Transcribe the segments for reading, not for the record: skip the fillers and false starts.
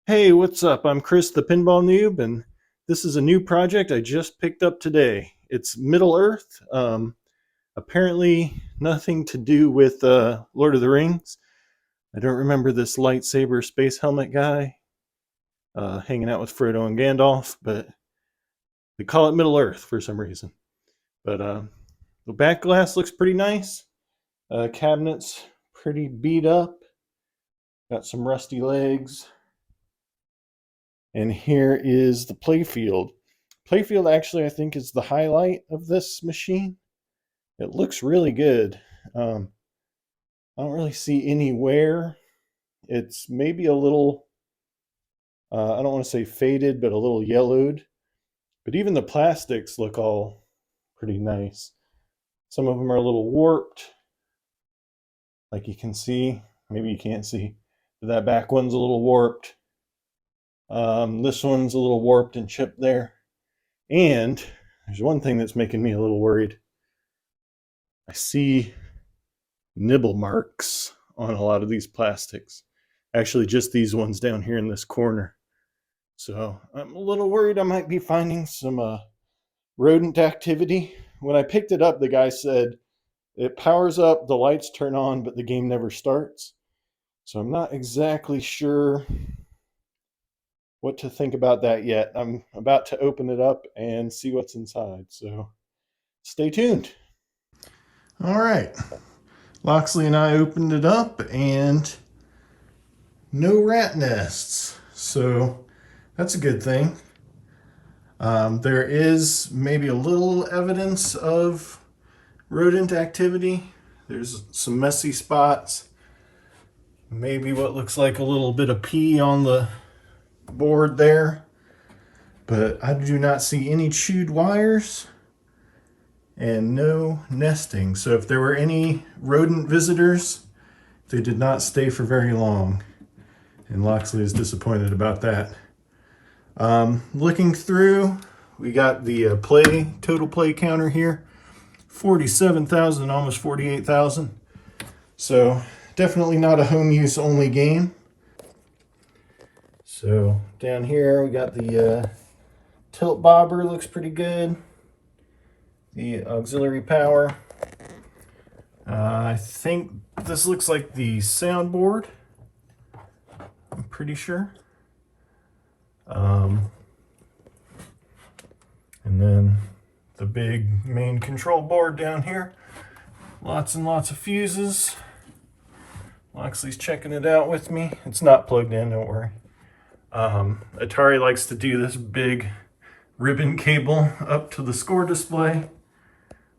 Hey, what's up? I'm Chris, the Pinball Noob, and this is a new project I just picked up today. It's Middle Earth. Apparently, nothing to do with Lord of the Rings. I don't remember this lightsaber space helmet guy hanging out with Frodo and Gandalf, but they call it Middle Earth for some reason. But the back glass looks pretty nice. Cabinet's pretty beat up. Got some rusty legs. And here is the playfield. Playfield actually, I think, is the highlight of this machine. It looks really good. I don't really see any wear. It's maybe a little, I don't want to say faded, but a little yellowed. But even the plastics look all pretty nice. Some of them are a little warped, like you can see. Maybe you can't see. But that back one's a little warped. This one's a little warped and chipped there. And there's one thing that's making me a little worried. I see nibble marks on a lot of these plastics. Actually, just these ones down here in this corner. So I'm a little worried I might be finding some rodent activity. When I picked it up, the guy said it powers up, the lights turn on, but the game never starts. So I'm not exactly sure what to think about that yet. I'm about to open it up and see what's inside. So stay tuned. All right. Loxley and I opened it up and no rat nests. So that's a good thing. There is maybe a little evidence of rodent activity. There's some messy spots. Maybe what looks like a little bit of pee on the board there. But I do not see any chewed wires and no nesting. So if there were any rodent visitors, they did not stay for very long. And Loxley is disappointed about that. Looking through, we got the total play counter here. 47,000, almost 48,000. So definitely not a home use only game. So down here we got the tilt bobber, looks pretty good. The auxiliary power. I think this looks like the soundboard. I'm pretty sure. And then the big main control board down here. Lots and lots of fuses. Loxley's checking it out with me. It's not plugged in, don't worry. Atari likes to do this big ribbon cable up to the score display.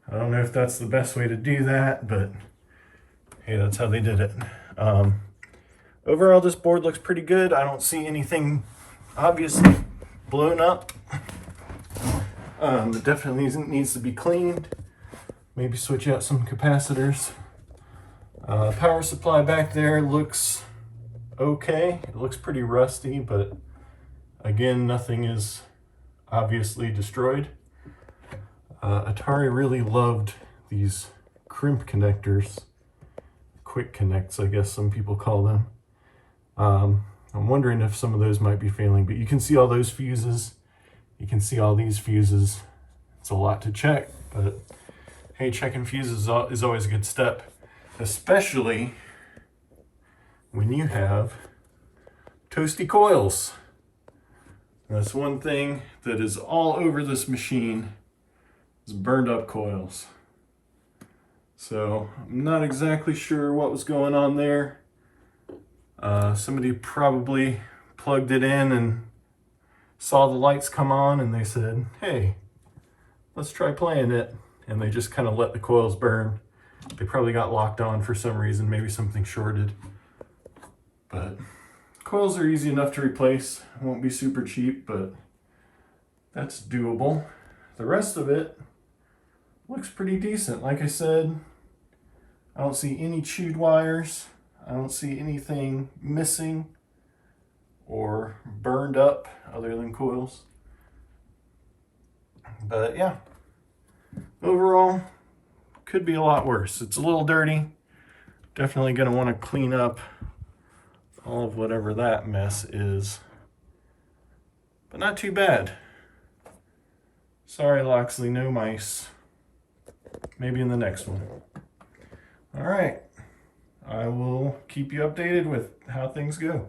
I don't know if that's the best way to do that, but hey, that's how they did it. Overall, this board looks pretty good. I don't see anything obviously blown up. It definitely needs to be cleaned. Maybe switch out some capacitors. Power supply back there looks okay. It looks pretty rusty, but again, nothing is obviously destroyed. Atari really loved these crimp connectors. Quick connects, I guess some people call them. I'm wondering if some of those might be failing, but you can see all those fuses. You can see all these fuses. It's a lot to check, but hey, checking fuses is always a good step, especially when you have toasty coils. That's one thing that is all over this machine is burned up coils. So I'm not exactly sure what was going on there. Somebody probably plugged it in and saw the lights come on and they said, hey, let's try playing it. And they just kind of let the coils burn. They probably got locked on for some reason, maybe something shorted. But coils are easy enough to replace. It won't be super cheap, but that's doable. The rest of it looks pretty decent. Like I said, I don't see any chewed wires. I don't see anything missing or burned up other than coils. But yeah, overall, could be a lot worse. It's a little dirty. Definitely going to want to clean up all of whatever that mess is. but not too bad. Sorry, Loxley, no mice. Maybe in the next one. All right. I will keep you updated with how things go.